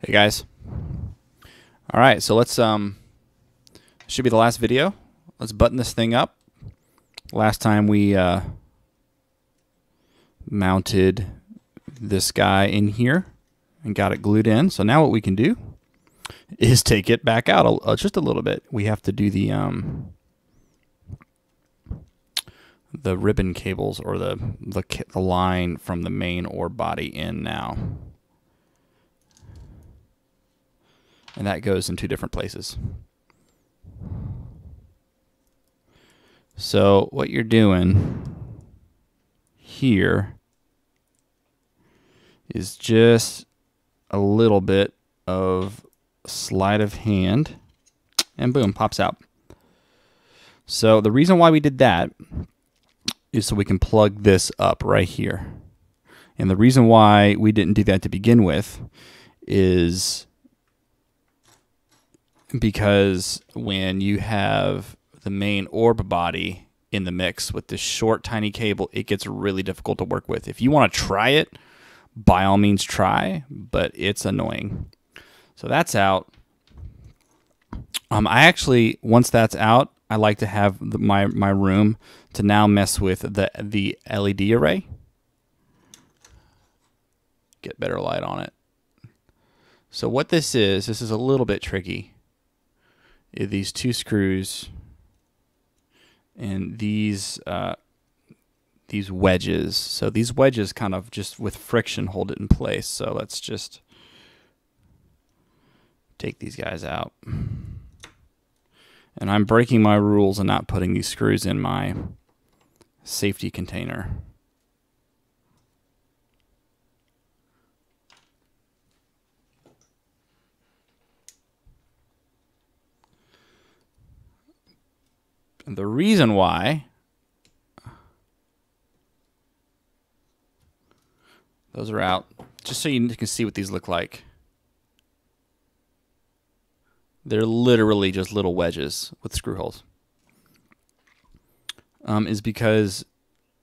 Hey guys. All right, so let's should be the last video. Let's button this thing up. Last time we mounted this guy in here and got it glued in. So now what we can do is take it back out just a little bit. We have to do the ribbon cables or the line from the main orb body in now. And that goes in two different places. So what you're doing here is just a little bit of sleight of hand, and boom, pops out. So the reason why we did that is so we can plug this up right here. And the reason why we didn't do that to begin with is because when you have the main orb body in the mix with this short, tiny cable, it gets really difficult to work with. If you want to try it, by all means try, but it's annoying. So that's out. I actually, once that's out, I like to have my room to now mess with the LED array. Get better light on it. So what this is a little bit tricky. These two screws and these wedges. So these wedges kind of just with friction hold it in place. So let's just take these guys out. And I'm breaking my rules and not putting these screws in my safety container. And the reason why those are out, just so you can see what these look like. They're literally just little wedges with screw holes. Is because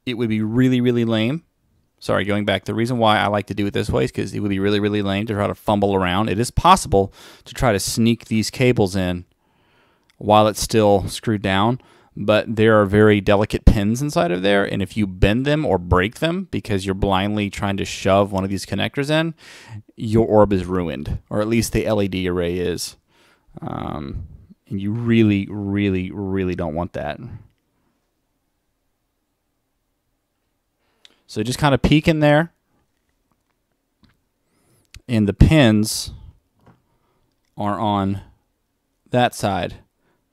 it would be really, really lame. Sorry, going back. The reason why I like to do it this way is because it would be really, really lame to try to fumble around. It is possible to try to sneak these cables in while it's still screwed down, but there are very delicate pins inside of there, and if you bend them or break them because you're blindly trying to shove one of these connectors in, your orb is ruined, or at least the LED array is. And you really, really, really don't want that. So just kind of peek in there, and the pins are on that side,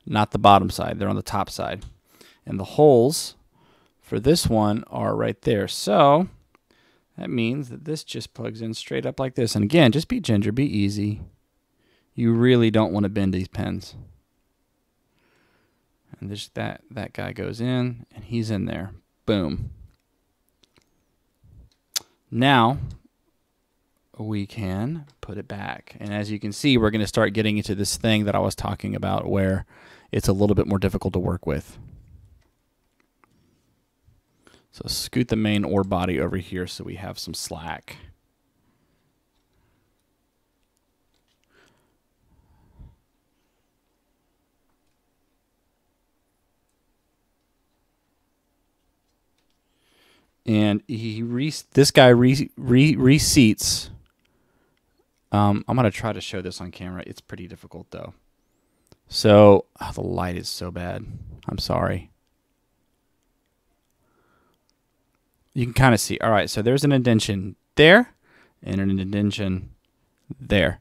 not the bottom side. They're on the top side. And the holes for this one are right there. So that means that this just plugs in straight up like this. And again, just be ginger, be easy. You really don't want to bend these pins. And this, that guy goes in, and he's in there. Boom. Now we can put it back. And as you can see, we're going to start getting into this thing that I was talking about where it's a little bit more difficult to work with. So scoot the main orb body over here so we have some slack. And this guy reseats. I'm going to try to show this on camera. It's pretty difficult though. So the light is so bad. I'm sorry. You can kind of see. All right, so there's an indentation there and an indentation there.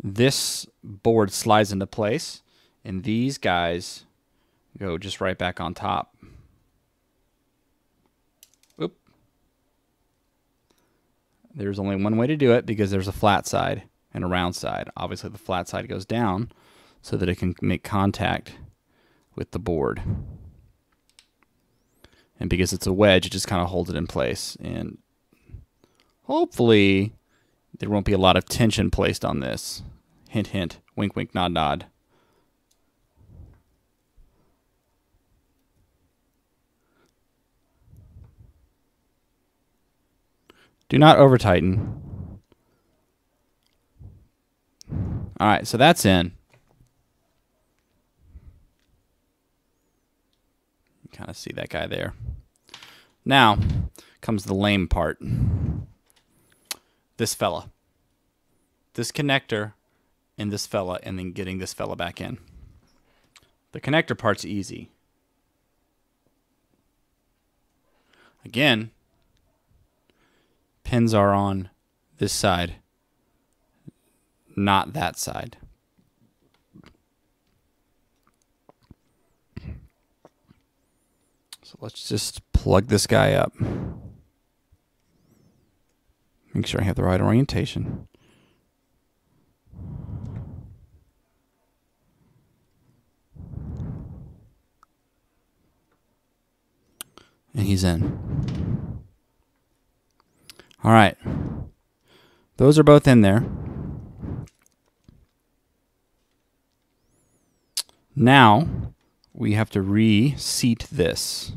This board slides into place, and these guys go just right back on top. Oop. There's only one way to do it because there's a flat side and a round side. Obviously, the flat side goes down so that it can make contact with the board. And because it's a wedge, it just kind of holds it in place. And hopefully there won't be a lot of tension placed on this. Hint, hint. Wink, wink, nod, nod. Do not over tighten. All right, so that's in. You kind of see that guy there. Now comes the lame part. This fella. This connector and this fella, and then getting this fella back in. The connector part's easy. Again, pins are on this side, not that side. So let's just plug this guy up. Make sure I have the right orientation. And he's in. All right. Those are both in there. Now we have to reseat this.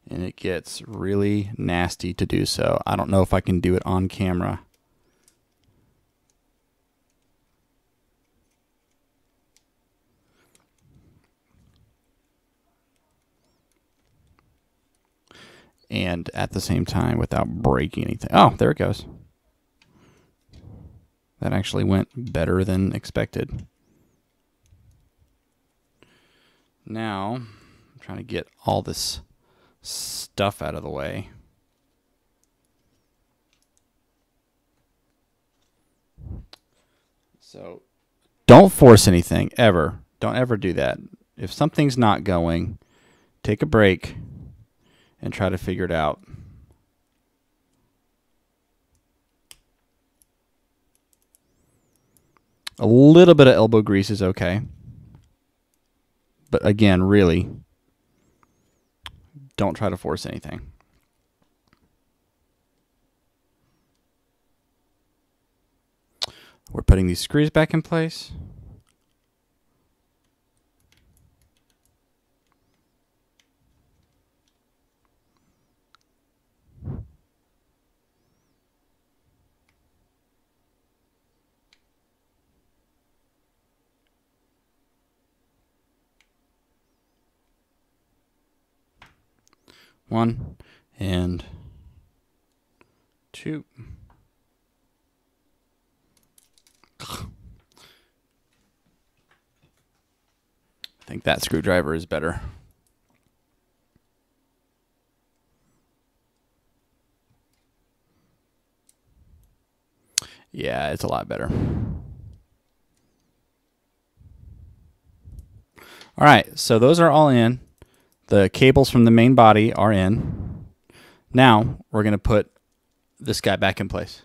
And it gets really nasty to do so. I don't know if I can do it on camera. And at the same time without breaking anything. Oh, there it goes. That actually went better than expected. Now, I'm trying to get all this stuff out of the way. So, don't force anything, ever. Don't ever do that. If something's not going, take a break and try to figure it out. A little bit of elbow grease is okay. But again, really, don't try to force anything. We're putting these screws back in place. One and two. I think that screwdriver is better. Yeah, it's a lot better. All right, so those are all in. The cables from the main body are in. Now we're going to put this guy back in place.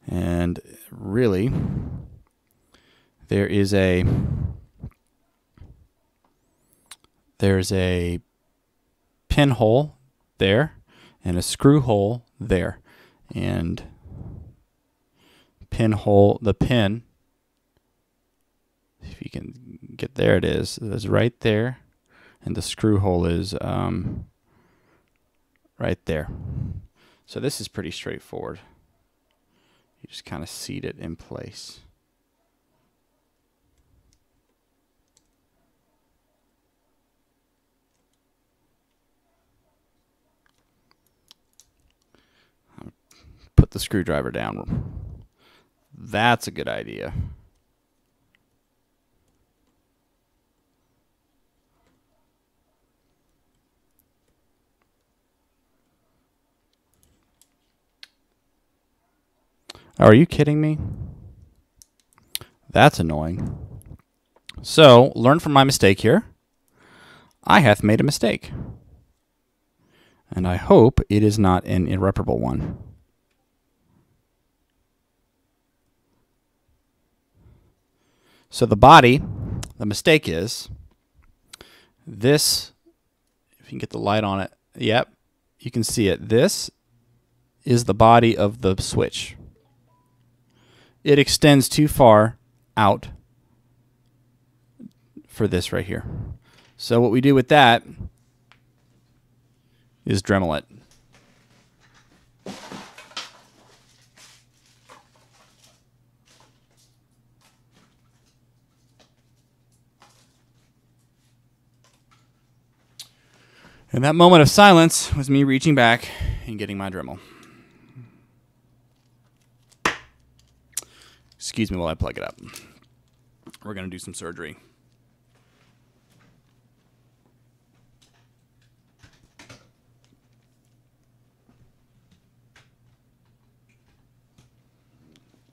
And really, there's a pinhole there and a screw hole there. And pinhole, the pin, if you can get there, it is right there, and the screw hole is right there. So this is pretty straightforward. You just kind of seat it in place. Put the screwdriver down. That's a good idea. Oh, are you kidding me? That's annoying. So, learn from my mistake here. I hath made a mistake. And I hope it is not an irreparable one. So the body, the mistake is this, if you can get the light on it, yep, you can see it. This is the body of the switch. It extends too far out for this right here. So what we do with that is Dremel it. And that moment of silence was me reaching back and getting my Dremel. Excuse me while I plug it up. We're going to do some surgery.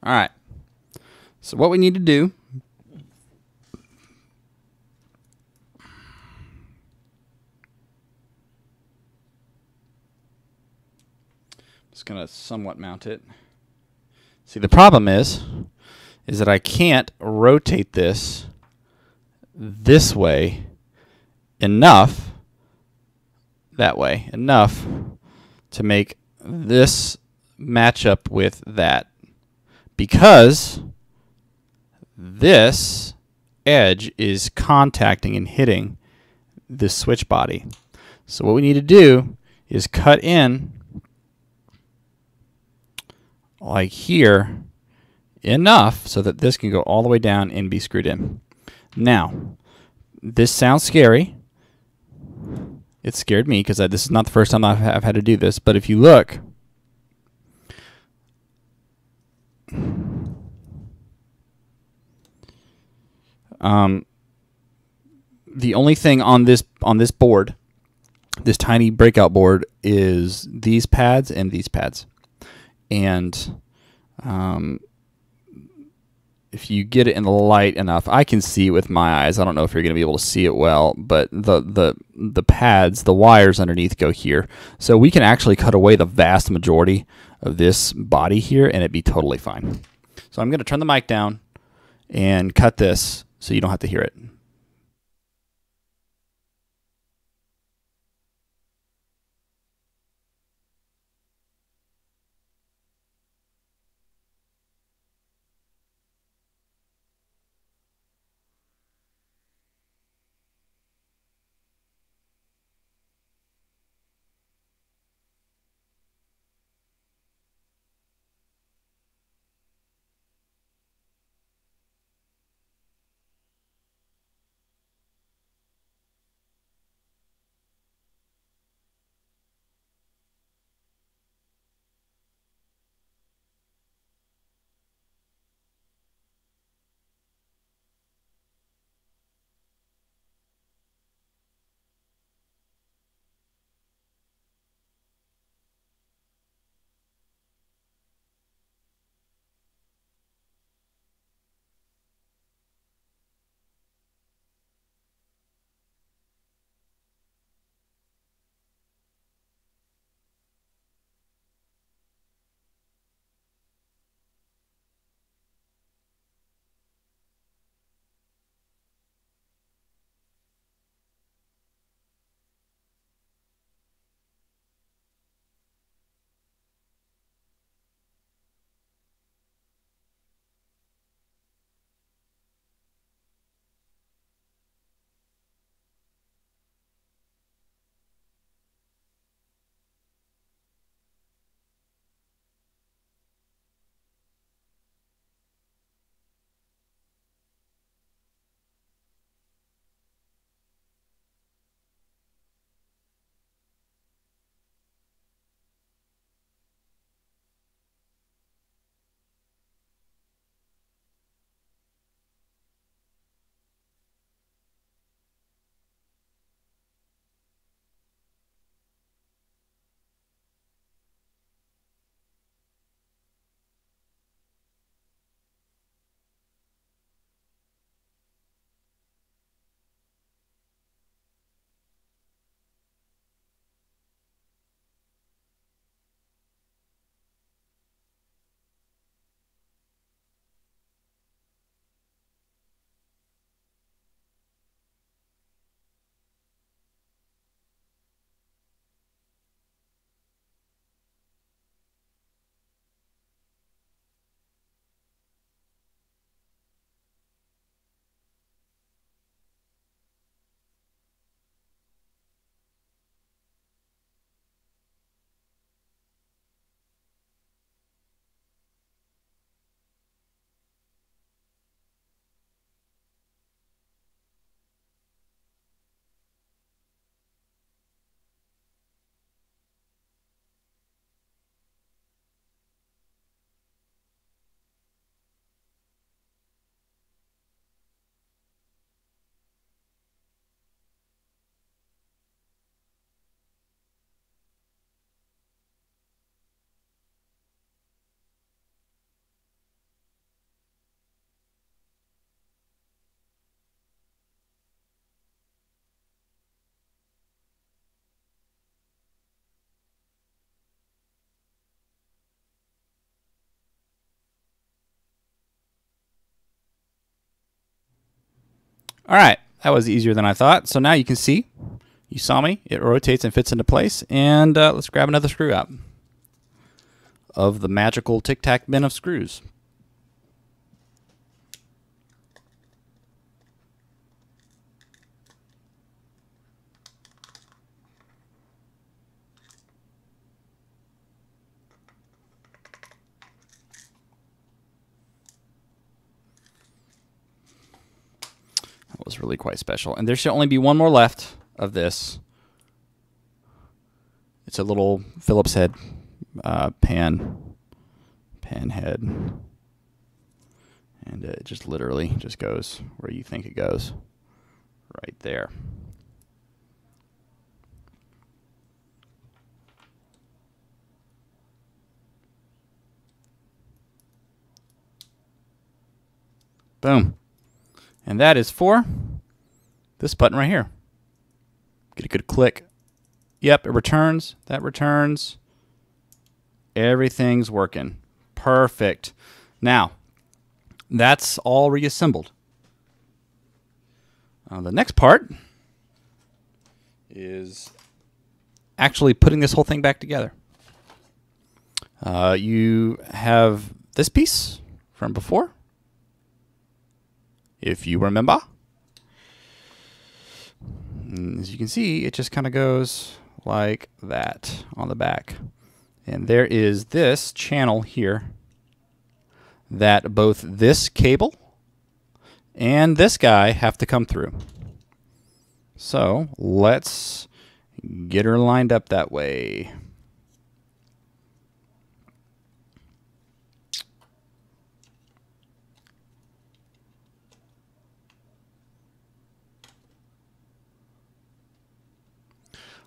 All right. So what we need to do just going to somewhat mount it. See, the problem is that I can't rotate this way enough, that way, enough to make this match up with that, because this edge is contacting and hitting this switch body. So what we need to do is cut in like here enough so that this can go all the way down and be screwed in. Now, this sounds scary. It scared me because this is not the first time I've had to do this. But if you look, the only thing on this board, this tiny breakout board, is these pads and these pads. And if you get it in the light enough, I can see it with my eyes. I don't know if you're going to be able to see it well, but the pads, the wires underneath go here. So we can actually cut away the vast majority of this body here, and it'd be totally fine. So I'm going to turn the mic down and cut this so you don't have to hear it. All right, that was easier than I thought. So now you can see, you saw me, it rotates and fits into place. And let's grab another screw out of the magical Tic Tac bin of screws. That was really quite special. And there should only be one more left of this. It's a little Phillips head pan head. And it just literally just goes where you think it goes. Right there. Boom. And that is for this button right here. Get a good click. Yep, it returns. That returns. Everything's working. Perfect. Now, that's all reassembled. The next part is actually putting this whole thing back together. You have this piece from before, if you remember. And as you can see, it just kind of goes like that on the back. And there is this channel here that both this cable and this guy have to come through. So let's get her lined up that way.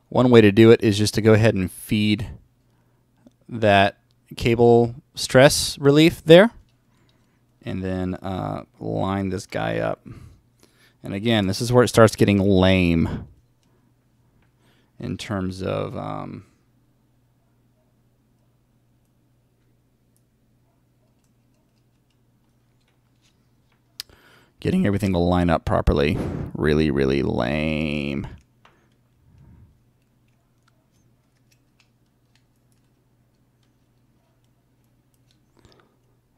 One way to do it is just to go ahead and feed that cable stress relief there, and then line this guy up. And again, this is where it starts getting lame in terms of getting everything to line up properly. Really, really lame.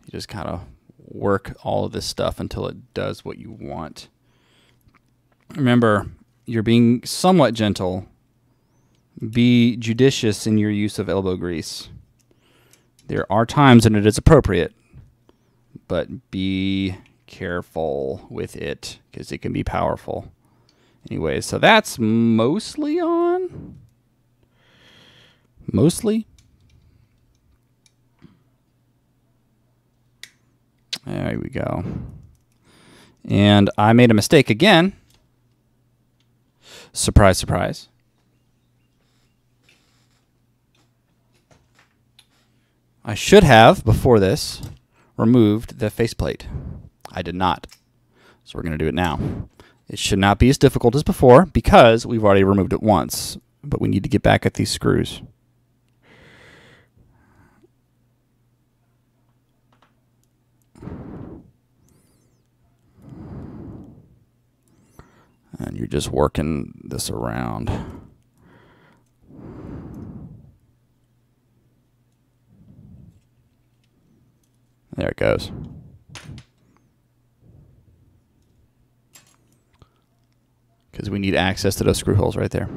Just kind of work all of this stuff until it does what you want. Remember, you're being somewhat gentle. Be judicious in your use of elbow grease. There are times when it is appropriate, but be careful with it because it can be powerful. Anyway, so that's mostly on. Mostly. There we go. And I made a mistake again. Surprise, surprise. I should have, before this, removed the faceplate. I did not. So we're going to do it now. It should not be as difficult as before because we've already removed it once. But we need to get back at these screws. And you're just working this around. There it goes. Because we need access to those screw holes right there.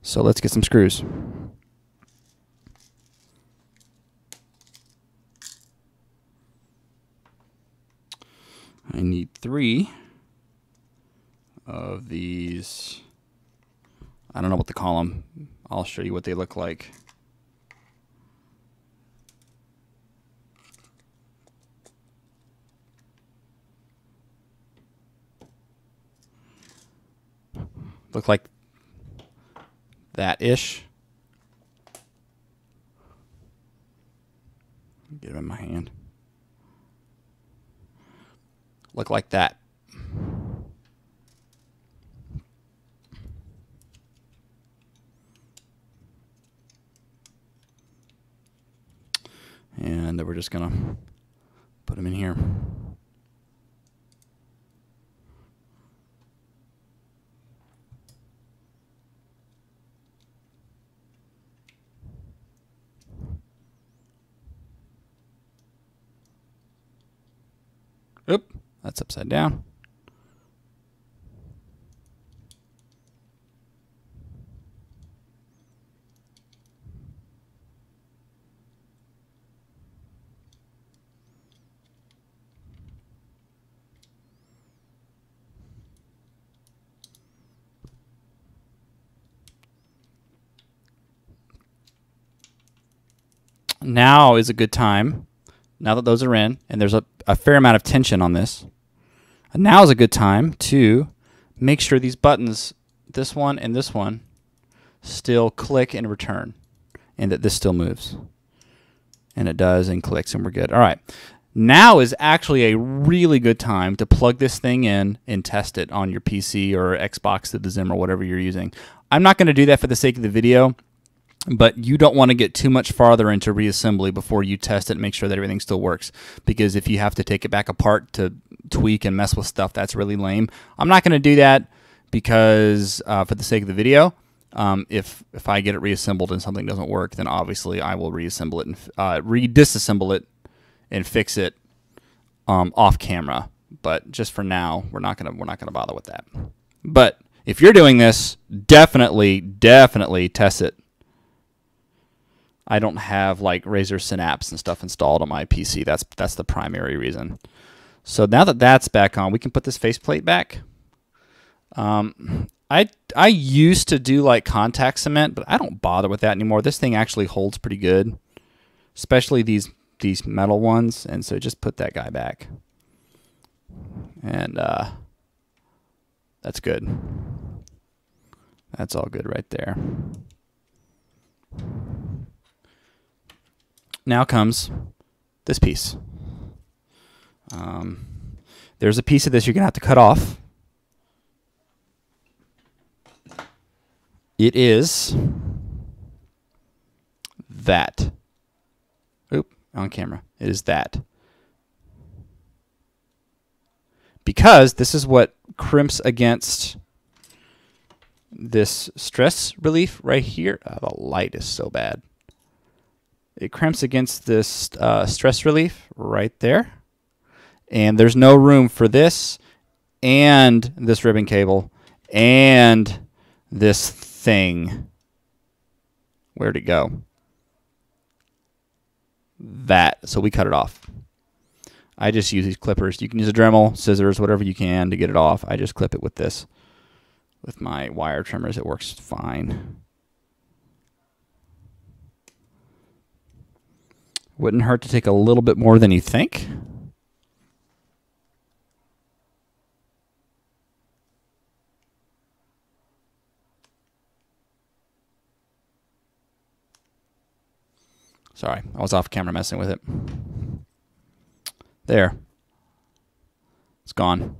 So let's get some screws. I need 3 of these. I don't know what to call them. I'll show you what they look like. Look like that-ish. Get them in my hand. Look like that. And we're just going to put them in here. Oop, that's upside down. Now is a good time, now that those are in, and there's a fair amount of tension on this, now is a good time to make sure these buttons, this one and this one, still click and return, and that this still moves. And it does, and clicks, and we're good. All right. Now is actually a really good time to plug this thing in and test it on your PC or Xbox, the Zim, or whatever you're using. I'm not going to do that for the sake of the video, but you don't want to get too much farther into reassembly before you test it and make sure that everything still works. Because if you have to take it back apart to tweak and mess with stuff, that's really lame. I'm not going to do that because for the sake of the video, if I get it reassembled and something doesn't work, then obviously I will reassemble it and disassemble it and fix it off camera. But just for now, we're not gonna bother with that. But if you're doing this, definitely test it. I don't have like Razer Synapse and stuff installed on my PC. That's the primary reason. So now that that's back on, we can put this faceplate back. I used to do like contact cement, but I don't bother with that anymore. This thing actually holds pretty good, especially these metal ones. And so just put that guy back, and that's good. That's all good right there. Now comes this piece. There's a piece of this you're gonna have to cut off. It is that. Oop, on camera. It is that. Because this is what crimps against this stress relief right here. Oh, the light is so bad. It crimps against this stress relief right there. And there's no room for this and this ribbon cable and this thing. Where'd it go? That. So we cut it off. I just use these clippers. You can use a Dremel, scissors, whatever you can to get it off. I just clip it with this. With my wire trimmers, it works fine. Wouldn't hurt to take a little bit more than you think. Sorry, I was off camera messing with it. There. It's gone.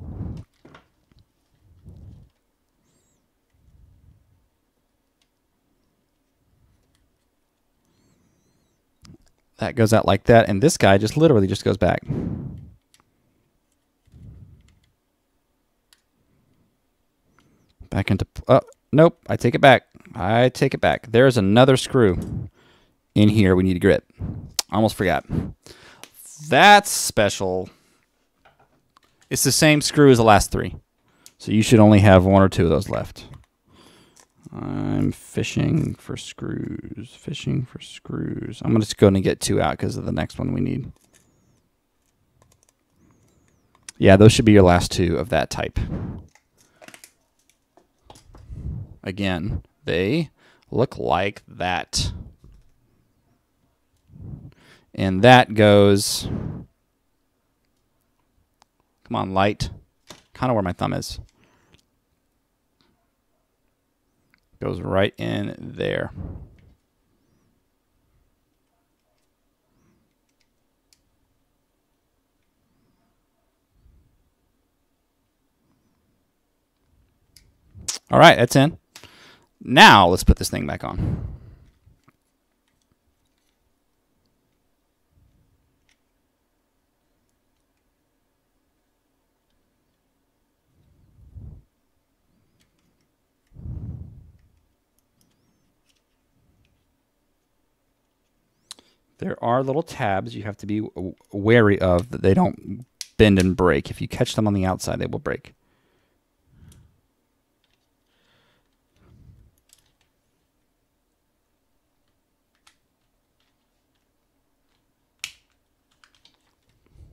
That goes out like that, and this guy just literally just goes back. Back into, nope, I take it back. I take it back. There's another screw in here we need to grip. Almost forgot. That's special. It's the same screw as the last three. So you should only have one or two of those left. I'm fishing for screws. Fishing for screws. I'm just going to get two out because of the next one we need. Yeah, those should be your last two of that type. Again, they look like that. And that goes, come on, light, kind of where my thumb is. Goes right in there. All right, that's in. Now let's put this thing back on. There are little tabs you have to be wary of that they don't bend and break. If you catch them on the outside, they will break.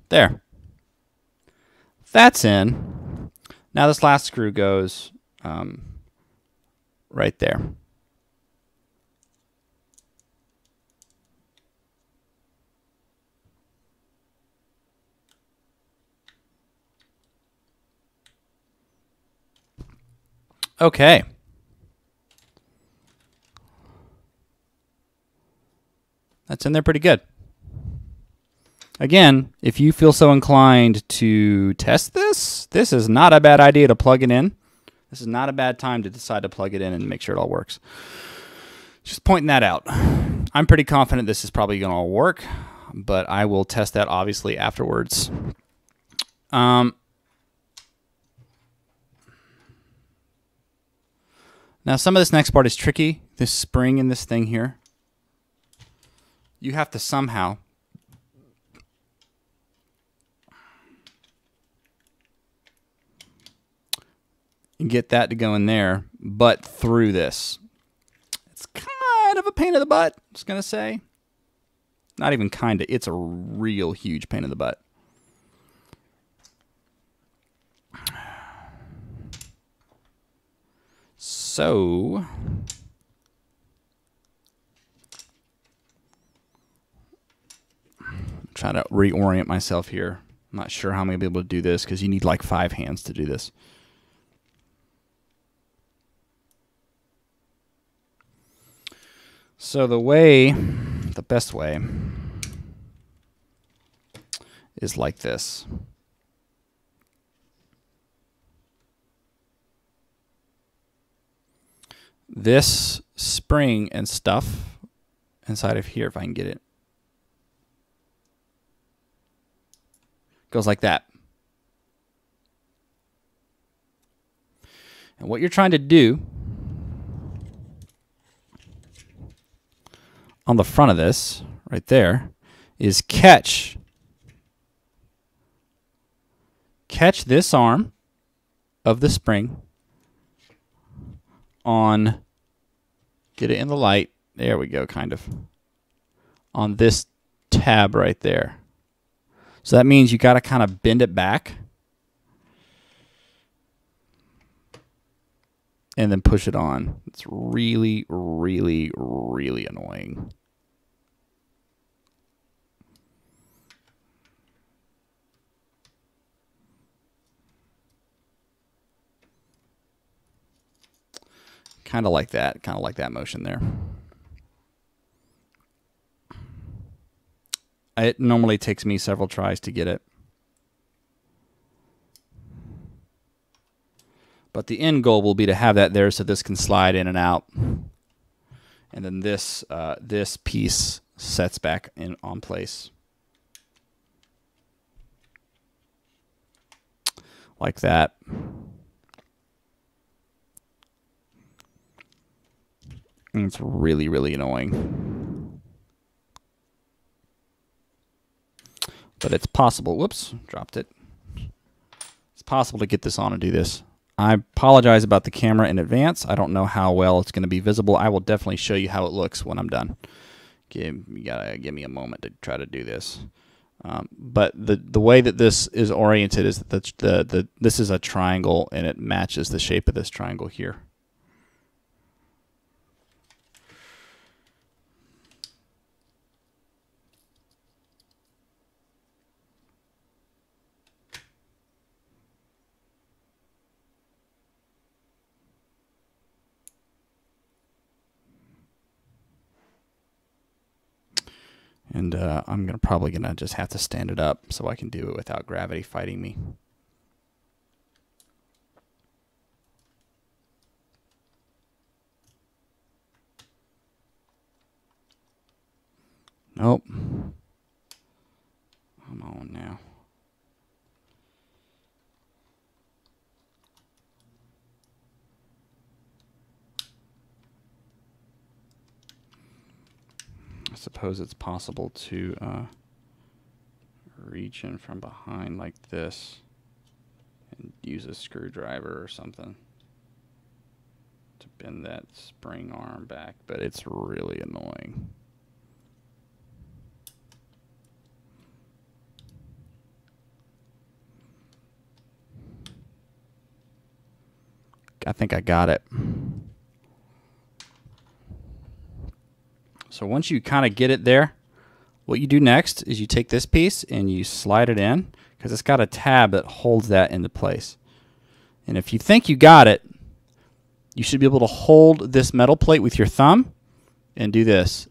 There. That's in. Now this last screw goes right there. Okay. That's in there pretty good. Again, if you feel so inclined to test this, this is not a bad idea to plug it in. This is not a bad time to decide to plug it in and make sure it all works. Just pointing that out. I'm pretty confident this is probably going to all work, but I will test that obviously afterwards. Now some of this next part is tricky. This spring in this thing here. You have to somehow get that to go in there, but through this. It's kind of a pain in the butt, I'm just going to say. Not even kind of. It's a real huge pain in the butt. So, I'm trying to reorient myself here. I'm not sure how I'm going to be able to do this because you need like 5 hands to do this. So the best way is like this. This spring and stuff inside of here, if I can get it, goes like that. And what you're trying to do on the front of this, right there, is catch this arm of the spring on, get it in the light, there we go, kind of, on this tab right there. So that means you got to kind of bend it back and then push it on. It's really, really, really annoying. Kind of like that motion there. It normally takes me several tries to get it. But the end goal will be to have that there so this can slide in and out. And then this this piece sets back in on place. Like that. And it's really, really annoying. But it's possible. Whoops, dropped it. It's possible to get this on and do this. I apologize about the camera in advance. I don't know how well it's going to be visible. I will definitely show you how it looks when I'm done. You gotta give me a moment to try to do this. But the way that this is oriented is that this is a triangle and it matches the shape of this triangle here. And I'm probably gonna just have to stand it up so I can do it without gravity fighting me. Nope. Come on now. I suppose it's possible to reach in from behind like this and use a screwdriver or something to bend that spring arm back, but it's really annoying. I think I got it. So once you kind of get it there, what you do next is you take this piece and you slide it in, because it's got a tab that holds that into place. And if you think you got it, you should be able to hold this metal plate with your thumb and do this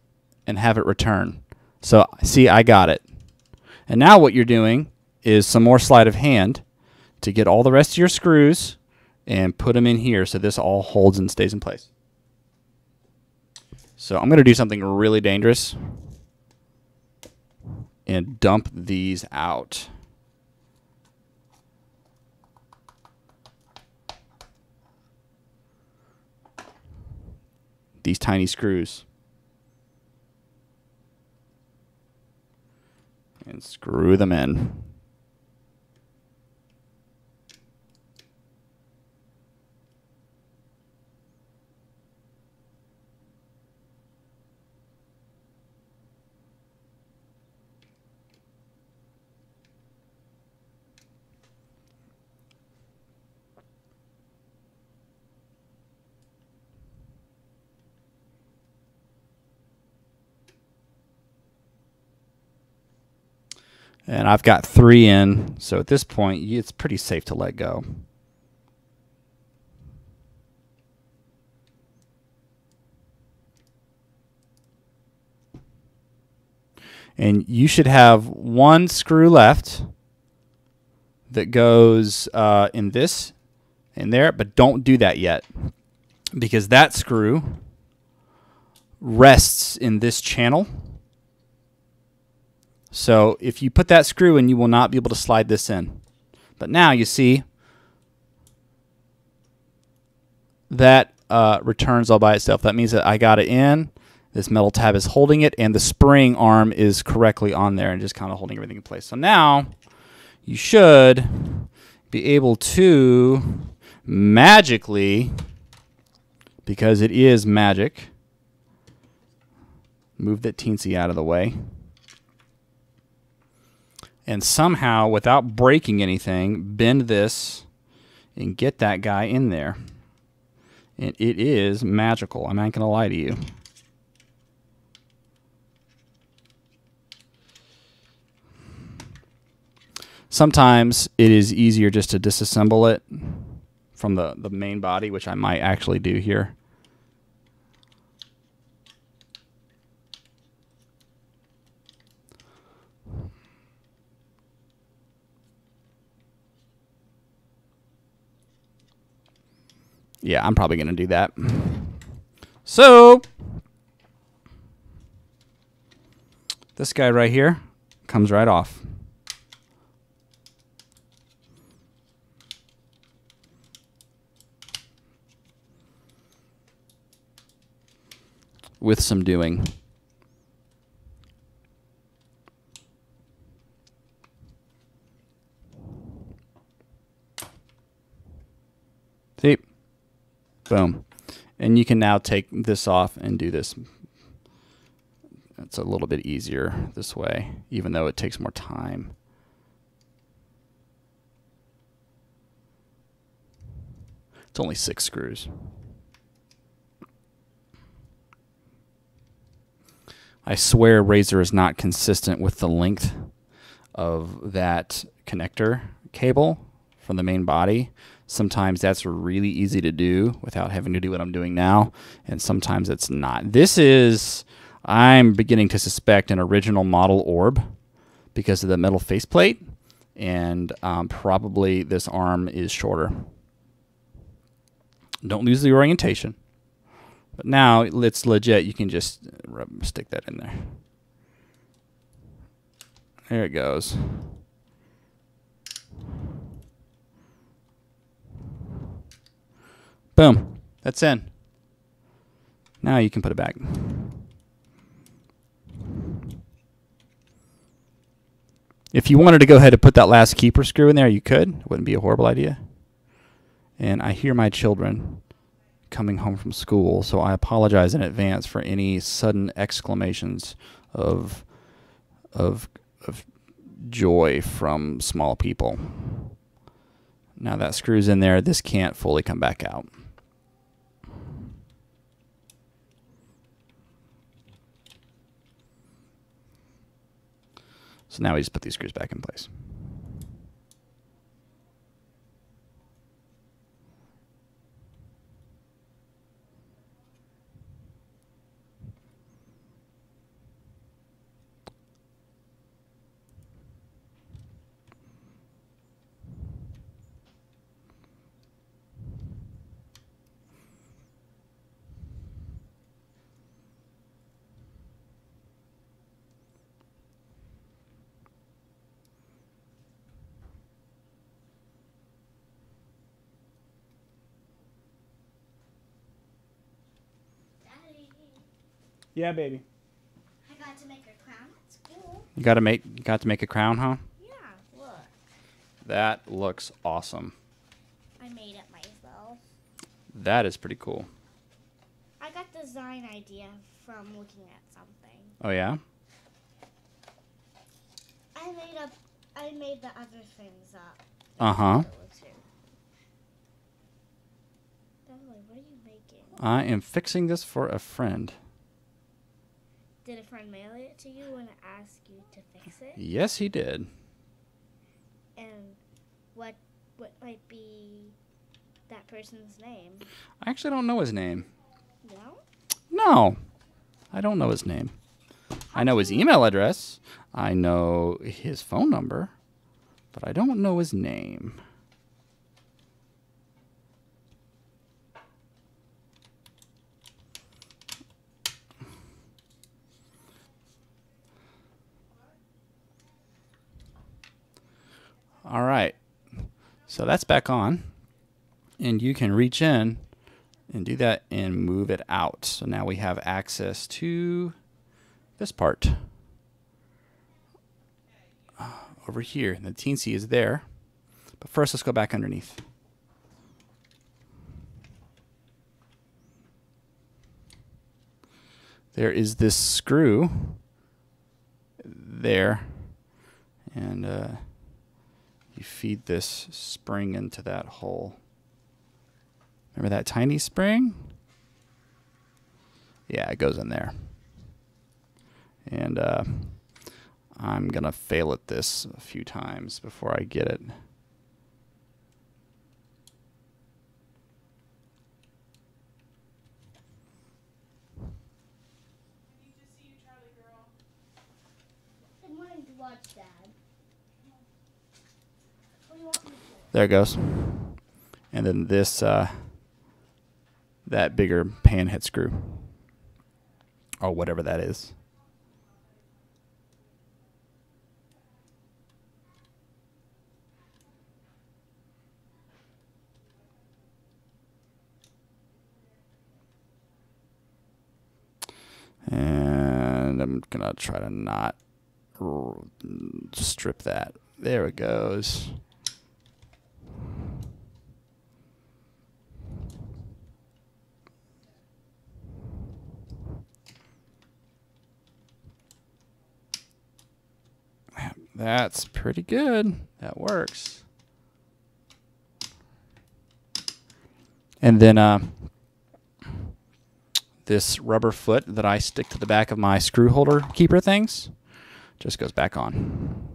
and have it return. So see, I got it. And now what you're doing is some more sleight of hand to get all the rest of your screws and put them in here so this all holds and stays in place. So I'm going to do something really dangerous and dump these out. These tiny screws. And screw them in. And I've got 3 in, so at this point, it's pretty safe to let go. And you should have 1 screw left that goes in this, in there, but don't do that yet, because that screw rests in this channel. So if you put that screw in, you will not be able to slide this in. But now you see that returns all by itself. That means that I got it in, this metal tab is holding it, and the spring arm is correctly on there and just kind of holding everything in place. So now you should be able to magically, because it is magic, move that teensy out of the way. And somehow, without breaking anything, bend this and get that guy in there. And it is magical. I'm not going to lie to you. Sometimes it is easier just to disassemble it from the main body, which I might actually do here. Yeah, I'm probably going to do that. So, this guy right here comes right off. With some doing. See? Boom. And you can now take this off and do this. It's a little bit easier this way, even though it takes more time. It's only 6 screws. I swear Razer is not consistent with the length of that connector cable from the main body. Sometimes that's really easy to do without having to do what I'm doing now, and sometimes it's not. This is, I'm beginning to suspect, an original model orb because of the metal faceplate, and probably this arm is shorter. Don't lose the orientation. But now it's legit. You can just stick that in there. There it goes. Boom. That's in. Now you can put it back. If you wanted to go ahead and put that last keeper screw in there, you could. It wouldn't be a horrible idea. And I hear my children coming home from school, so I apologize in advance for any sudden exclamations of joy from small people. Now that screw's in there, this can't fully come back out. So now we just put these screws back in place. Yeah, baby. I got to make a crown at school. You got to make a crown, huh? Yeah, look. That looks awesome. I made it myself. That is pretty cool. I got the design idea from looking at something. Oh yeah? I made the other things up. Uh-huh. Beverly, what are you making? I am fixing this for a friend. Did a friend mail it to you and ask you to fix it? Yes, he did. And what might be that person's name? I actually don't know his name. No? No. I don't know his name. I know his email address. I know his phone number. But I don't know his name. All right, so that's back on, and you can reach in and do that and move it out. So now we have access to this part over here. The teensy is there, but first let's go back underneath. There is this screw there, and you feed this spring into that hole. Remember that tiny spring? Yeah, it goes in there. And I'm going to fail at this a few times before I get it. I wanted to watch Dad. There it goes. And then this, that bigger pan head screw. Or whatever that is. And I'm going to try to not strip that. There it goes. That's pretty good. That works. And then this rubber foot that I stick to the back of my screw holder keeper things just goes back on.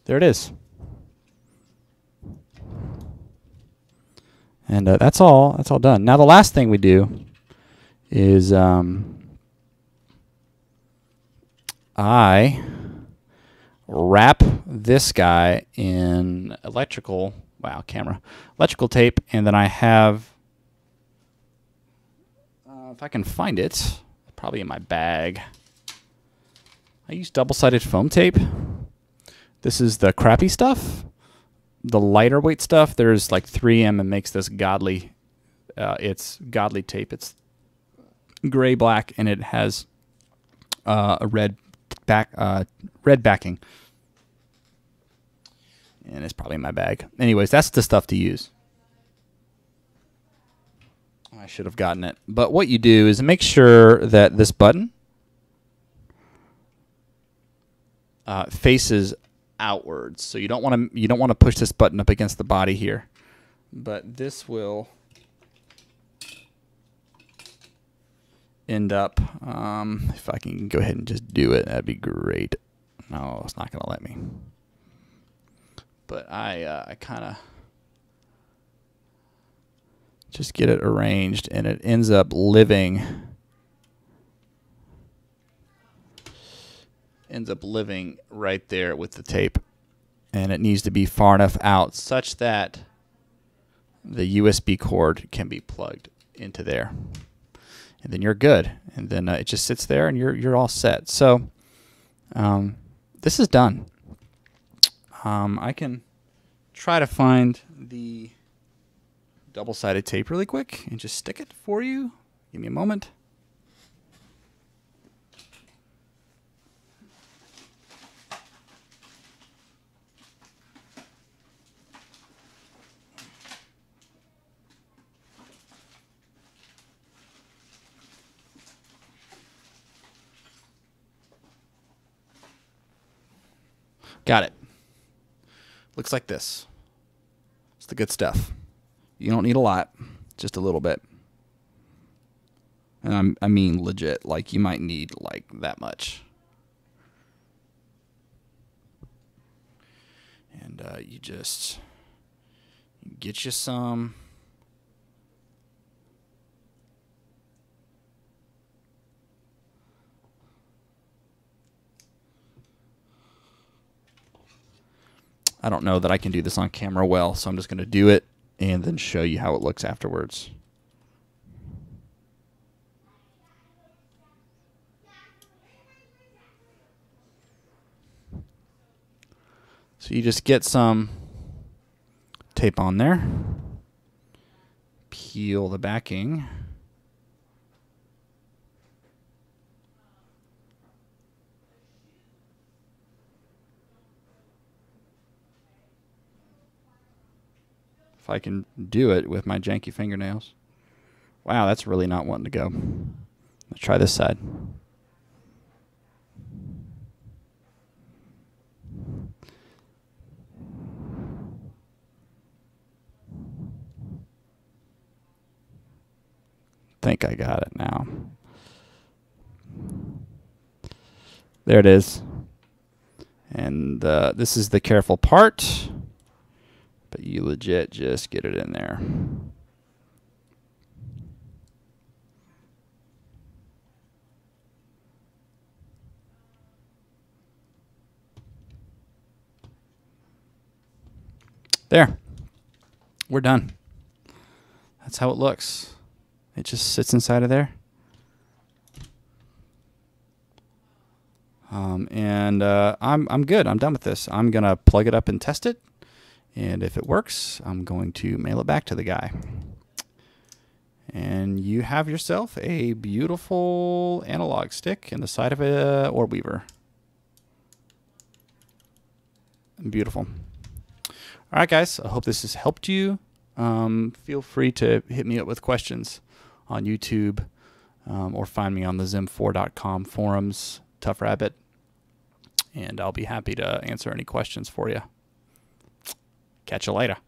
There it is. And that's all done. Now the last thing we do is I wrap this guy in electrical tape, and then I have, if I can find it, probably in my bag, I use double-sided foam tape. This is the crappy stuff, the lighter weight stuff, there's like 3M and makes this godly. It's godly tape. It's gray black and it has a red backing. And it's probably in my bag. Anyways, that's the stuff to use. I should have gotten it. But what you do is make sure that this button faces outwards. So you don't want to push this button up against the body here. But this will end up, if I can go ahead and just do it, that'd be great. No, it's not going to let me. But I kind of just get it arranged, and it ends up living right there with the tape. And it needs to be far enough out such that the USB cord can be plugged into there. And then you're good. And then it just sits there and you're all set. So this is done. I can try to find the double-sided tape really quick and just stick it for you. Give me a moment. Got it. Looks like this. It's the good stuff. You don't need a lot, just a little bit. And I mean legit, like you might need like that much. And you just get you some. I don't know that I can do this on camera well, so I'm just going to do it and then show you how it looks afterwards. So you just get some tape on there, peel the backing, if I can do it with my janky fingernails. Wow, that's really not wanting to go. Let's try this side. Think I got it now. There it is. And this is the careful part. But you legit just get it in there. There. We're done. That's how it looks. It just sits inside of there. I'm good. I'm done with this. I'm going to plug it up and test it. And if it works, I'm going to mail it back to the guy. And you have yourself a beautiful analog stick in the side of a Orbweaver. Beautiful. All right, guys. I hope this has helped you. Feel free to hit me up with questions on YouTube or find me on the zim4.com forums, Tough Rabbit. And I'll be happy to answer any questions for you. Catch you later.